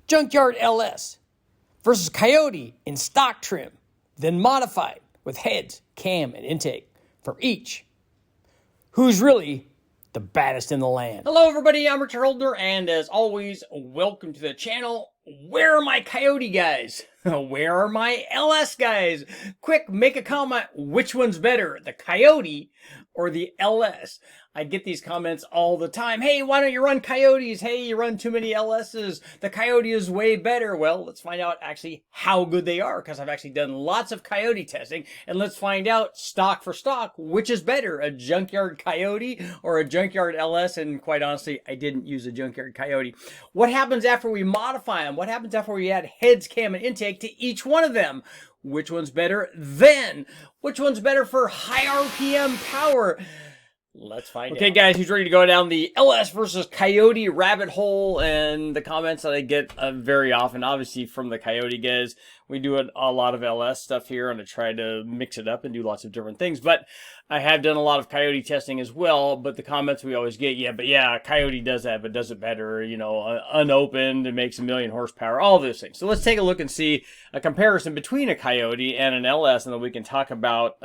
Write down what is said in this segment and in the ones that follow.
Junkyard LS versus Coyote in stock trim, then modified with heads, cam, and intake for each. Who's really the baddest in the land? Hello everybody, I'm Richard Holder, and as always, welcome to the channel. Where are my Coyote guys? Where are my LS guys? Quick, make a comment. Which one's better, the Coyote or the LS? I get these comments all the time. Hey, why don't you run Coyotes? Hey, you run too many LSs. The Coyote is way better. Well, let's find out actually how good they are, because I've actually done lots of Coyote testing. And let's find out stock for stock, which is better, a Junkyard Coyote or a Junkyard LS? And quite honestly, I didn't use a Junkyard Coyote. What happens after we modify them? What happens after we add heads, cam, and intake to each one of them? Which one's better then? Which one's better for high RPM power? Let's find out. Okay, guys, who's ready to go down the LS versus Coyote rabbit hole? And the comments that I get very often, obviously from the Coyote guys, we do a lot of LS stuff here, and I try to mix it up and do lots of different things. But I have done a lot of Coyote testing as well. But the comments we always get, yeah, Coyote does that, but does it better, you know, unopened, it makes 1,000,000 horsepower, all those things. So let's take a look and see a comparison between a Coyote and an LS, and then we can talk about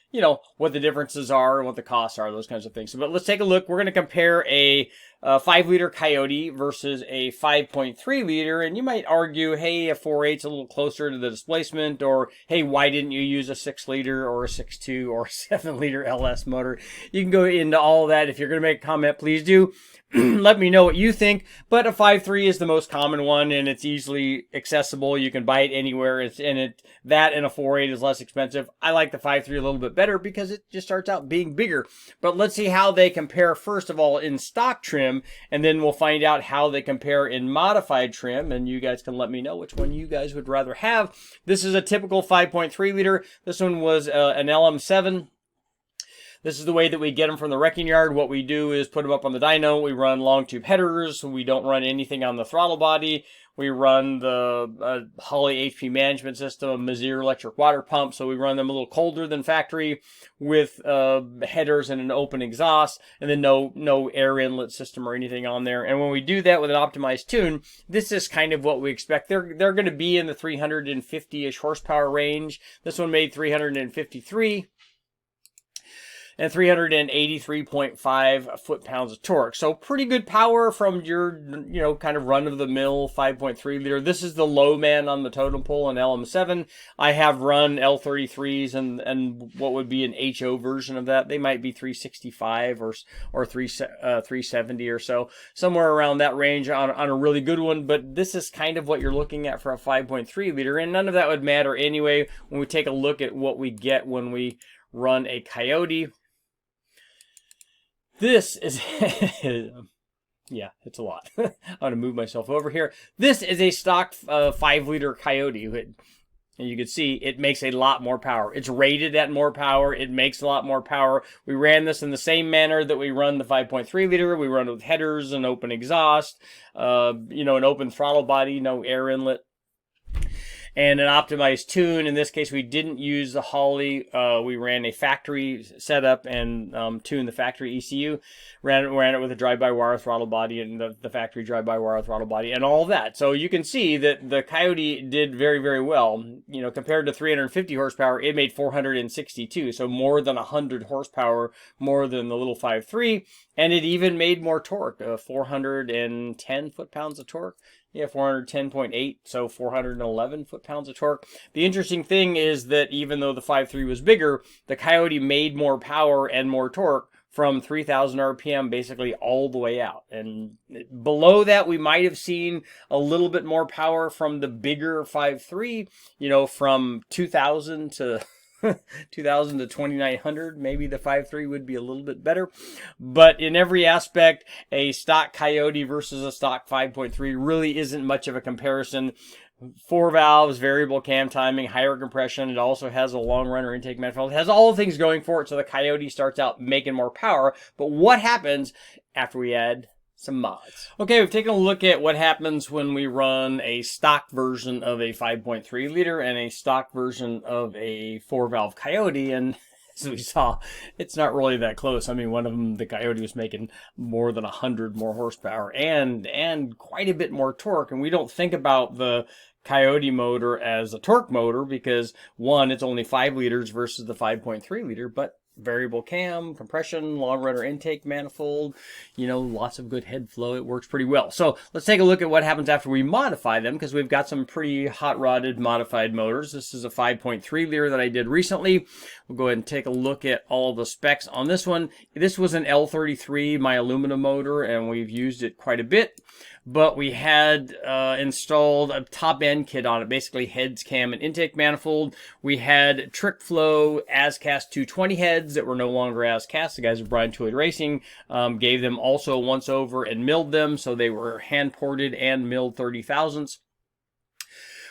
you know, what the differences are and what the costs are, those kinds of things. But let's take a look. We're going to compare a 5-liter Coyote versus a 5.3 liter. And you might argue, hey, a 4.8's a little closer to the displacement, or hey, why didn't you use a 6-liter or a 6.2 or a 7-liter LS motor? You can go into all of that. If you're going to make a comment, please do. Let me know what you think. But a 5.3 is the most common one, and it's easily accessible. You can buy it anywhere. That and a 4.8 is less expensive. I like the 5.3 a little bit better because it just starts out being bigger. But let's see how they compare, first of all, in stock trim, and then we'll find out how they compare in modified trim, and you guys can let me know which one you guys would rather have. This is a typical 5.3 liter. This one was an LM7. This is the way that we get them from the wrecking yard. What we do is put them up on the dyno. We run long tube headers. We don't run anything on the throttle body. We run the Holley HP management system, a Mazir electric water pump. So we run them a little colder than factory with headers and an open exhaust, and then no air inlet system or anything on there. And when we do that with an optimized tune, this is kind of what we expect. They're going to be in the 350-ish horsepower range. This one made 353. And 383.5 foot-pounds of torque. So pretty good power from your, you know, kind of run-of-the-mill 5.3 liter. This is the low man on the totem pole in LM7. I have run L33s and what would be an HO version of that. They might be 365 or 370 or so. Somewhere around that range on a really good one. But this is kind of what you're looking at for a 5.3 liter. And none of that would matter anyway when we take a look at what we get when we run a Coyote. This is, yeah, it's a lot. I'm going to move myself over here. This is a stock 5-liter Coyote. And you can see it makes a lot more power. It's rated at more power. It makes a lot more power. We ran this in the same manner that we run the 5.3 liter. We run it with headers and open exhaust, you know, an open throttle body, no air inlet, and an optimized tune. In this case, we didn't use the Holley. We ran a factory setup and tuned the factory ECU. Ran it with a drive-by-wire throttle body and the factory drive-by-wire throttle body and all that. So you can see that the Coyote did very, very well. You know, compared to 350 horsepower, it made 462. So more than 100 horsepower more than the little 5.3. And it even made more torque, 410 foot-pounds of torque. Yeah, 410.8, so 411 foot-pounds of torque. The interesting thing is that even though the 5.3 was bigger, the Coyote made more power and more torque from 3,000 RPM basically all the way out. And below that, we might have seen a little bit more power from the bigger 5.3, you know, from 2,000 to 2,000 to 2,900. Maybe the 5.3 would be a little bit better. But in every aspect, a stock Coyote versus a stock 5.3 really isn't much of a comparison. 4 valves, variable cam timing, higher compression. It also has a long runner intake manifold. It has all the things going for it, so the Coyote starts out making more power. But what happens after we add some mods? Okay, we've taken a look at what happens when we run a stock version of a 5.3 liter and a stock version of a 4-valve Coyote, and as we saw, it's not really that close. I mean, one of them, the Coyote, was making more than 100 more horsepower and quite a bit more torque. And we don't think about the Coyote motor as a torque motor because, one, it's only 5 liters versus the 5.3 liter, but variable cam, compression, long runner intake manifold, lots of good head flow. It works pretty well. So let's take a look at what happens after we modify them, because we've got some pretty hot-rodded modified motors. This is a 5.3 liter that I did recently. We'll go ahead and take a look at all the specs on this one. This was an L33, my aluminum motor, and we've used it quite a bit. But we had installed a top-end kit on it, basically heads, cam, and intake manifold. We had Trick Flow as-cast 220 heads that were no longer as-cast. The guys at Brian Tooley Racing gave them also once over and milled them, so they were hand-ported and milled 30 thousandths.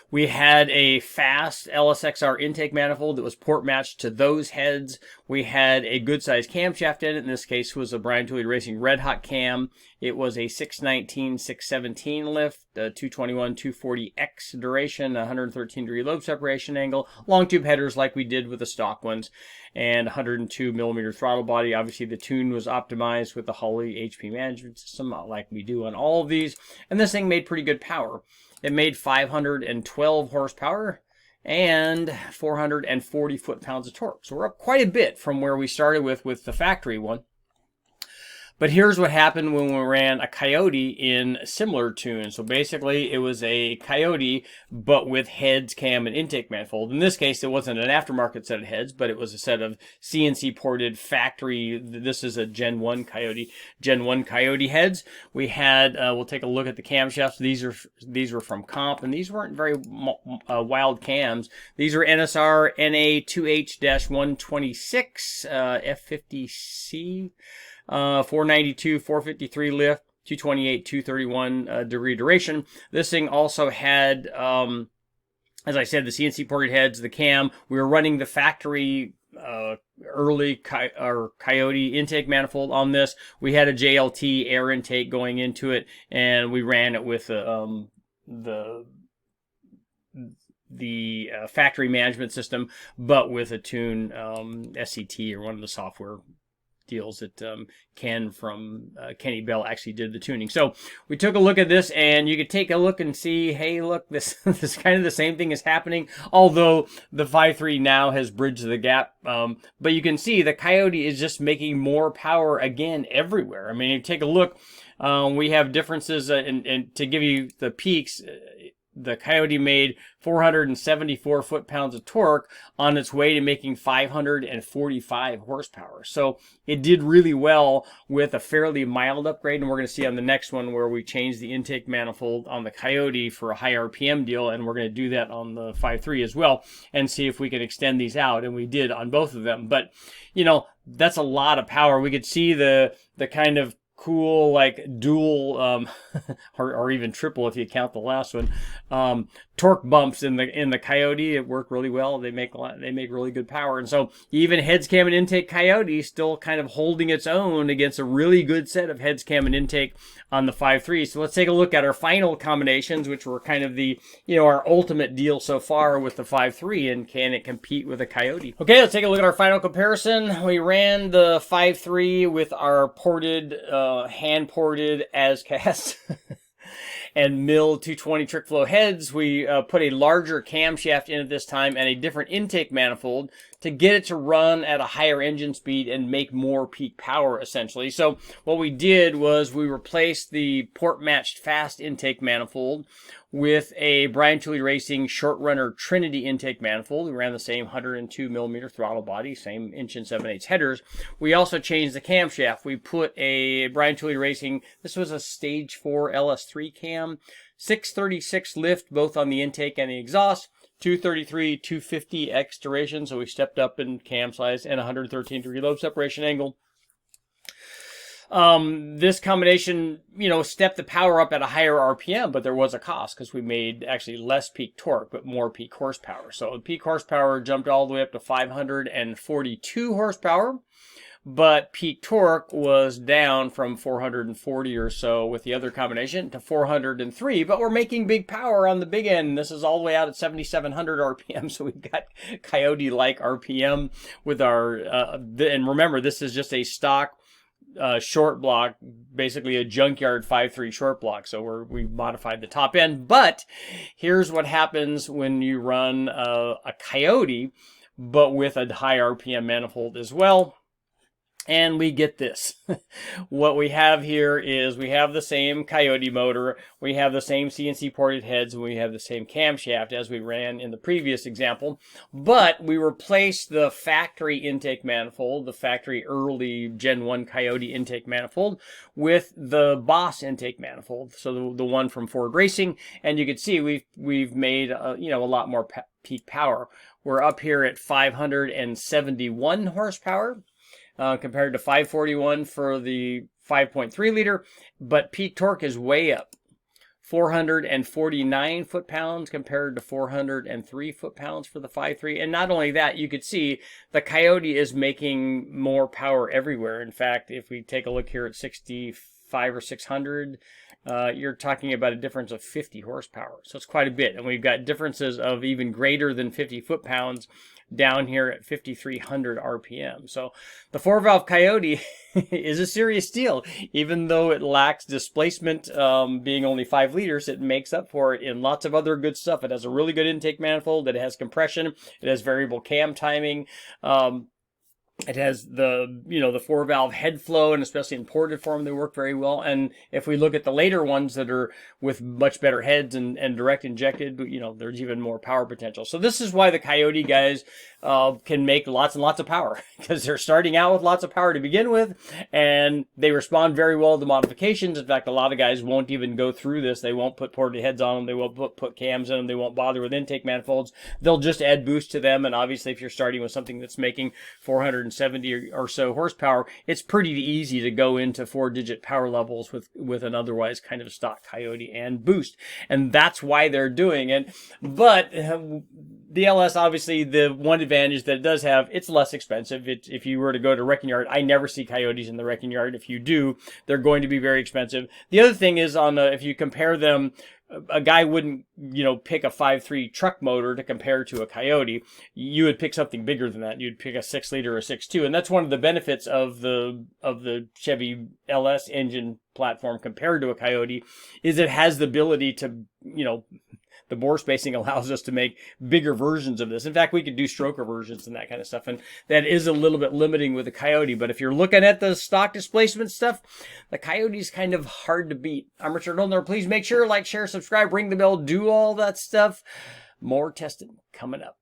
We had a fast LSXR intake manifold that was port matched to those heads. We had a good sized camshaft in it. In this case was a Brian Tooley Racing Red Hot cam. It was a 619, 617 lift, 221, 240X duration, 113 degree lobe separation angle, long tube headers like we did with the stock ones, and 102 millimeter throttle body. Obviously the tune was optimized with the Holley HP management system like we do on all of these. And this thing made pretty good power. It made 512 horsepower and 440 foot-pounds of torque. So we're up quite a bit from where we started with the factory one. But here's what happened when we ran a Coyote in similar tune. So basically, it was a Coyote, but with heads, cam, and intake manifold. In this case, it wasn't an aftermarket set of heads, but it was a set of CNC-ported factory. This is a Gen 1 Coyote heads. We had, we'll take a look at the camshafts. These were from Comp, and these weren't very wild cams. These are NSR NA2H-126 F50C. 492, 453 lift, 228, 231 degree duration. This thing also had, as I said, the CNC ported heads, the cam. We were running the factory early Coyote intake manifold on this. We had a JLT air intake going into it, and we ran it with the factory management system, but with a tune SCT, or one of the software deals that Ken from Kenny Bell actually did the tuning. So we took a look at this, and you could take a look and see, hey, look, this is kind of the same thing is happening, although the 5.3 now has bridged the gap. But you can see the Coyote is just making more power again everywhere. I mean, you take a look, we have differences, and to give you the peaks, the Coyote made 474 foot-pounds of torque on its way to making 545 horsepower. So it did really well with a fairly mild upgrade, and we're going to see on the next one where we change the intake manifold on the Coyote for a high RPM deal, and we're going to do that on the 5.3 as well and see if we can extend these out, and we did on both of them. But, that's a lot of power. We could see the kind of cool, like dual or even triple if you count the last one, torque bumps in the Coyote. It worked really well. They make really good power, and so even heads, cam, and intake Coyote still kind of holding its own against a really good set of heads, cam, and intake on the 5.3. So let's take a look at our final combinations, which were kind of the our ultimate deal so far with the 5.3, and can it compete with a Coyote? Okay, let's take a look at our final comparison. We ran the 5.3 with our ported hand ported as cast and milled 220 trick flow heads. We put a larger camshaft in at this time and a different intake manifold to get it to run at a higher engine speed and make more peak power, essentially. So what we did was we replaced the port matched fast intake manifold with a Brian Tooley Racing short runner Trinity intake manifold. We ran the same 102 millimeter throttle body, same inch and 7/8 headers. We also changed the camshaft. We put a Brian Tooley Racing, this was a stage 4 LS3 cam, 636 lift both on the intake and the exhaust, 233, 250X duration, so we stepped up in cam size, and 113 degree lobe separation angle. This combination, stepped the power up at a higher RPM, but there was a cost because we made actually less peak torque, but more peak horsepower. So the peak horsepower jumped all the way up to 542 horsepower. but peak torque was down from 440 or so with the other combination to 403, but we're making big power on the big end. This is all the way out at 7,700 RPM, so we've got Coyote-like RPM with our, and remember, this is just a stock short block, basically a Junkyard 5.3 short block. So we modified the top end. But here's what happens when you run a Coyote, but with a high RPM manifold as well. And we get this. What we have here is we have the same Coyote motor, we have the same CNC ported heads, and we have the same camshaft as we ran in the previous example. But we replaced the factory intake manifold, the factory early Gen 1 Coyote intake manifold, with the Boss intake manifold. So the one from Ford Racing. And you can see we've made a lot more peak power. We're up here at 571 horsepower. Compared to 541 for the 5.3 liter, but peak torque is way up. 449 foot-pounds compared to 403 foot-pounds for the 5.3. And not only that, you could see the Coyote is making more power everywhere. In fact, if we take a look here at 65 or 600, you're talking about a difference of 50 horsepower. So it's quite a bit. And we've got differences of even greater than 50 foot-pounds down here at 5,300 RPM. So the 4-valve Coyote is a serious deal. Even though it lacks displacement, being only 5 liters, it makes up for it in lots of other good stuff. It has a really good intake manifold. It has compression. It has variable cam timing. It has the 4-valve head flow, and especially in ported form, they work very well. And if we look at the later ones that are with much better heads and direct injected, there's even more power potential. So this is why the Coyote guys can make lots and lots of power, because they're starting out with lots of power to begin with, and they respond very well to modifications. In fact, a lot of guys won't even go through this. They won't put ported heads on them. They won't put cams in them. They won't bother with intake manifolds. They'll just add boost to them. And obviously, if you're starting with something that's making 470 or so horsepower, it's pretty easy to go into 4-digit power levels with an otherwise kind of stock Coyote and boost. And that's why they're doing it. But the LS, obviously, the one advantage that it does have, it's less expensive. If you were to go to wrecking yard, I never see Coyotes in the wrecking yard. If you do, they're going to be very expensive. The other thing is, if you compare them, a guy wouldn't, pick a 5.3 truck motor to compare to a Coyote. You would pick something bigger than that. You'd pick a 6 liter or 6.2. And that's one of the benefits of the Chevy LS engine platform compared to a Coyote, is it has the ability to, the bore spacing allows us to make bigger versions of this. In fact, we could do stroker versions and that kind of stuff. And that is a little bit limiting with the Coyote. But if you're looking at the stock displacement stuff, the Coyote is kind of hard to beat. I'm Richard Olner. Please make sure, like, share, subscribe, ring the bell, do all that stuff. More testing coming up.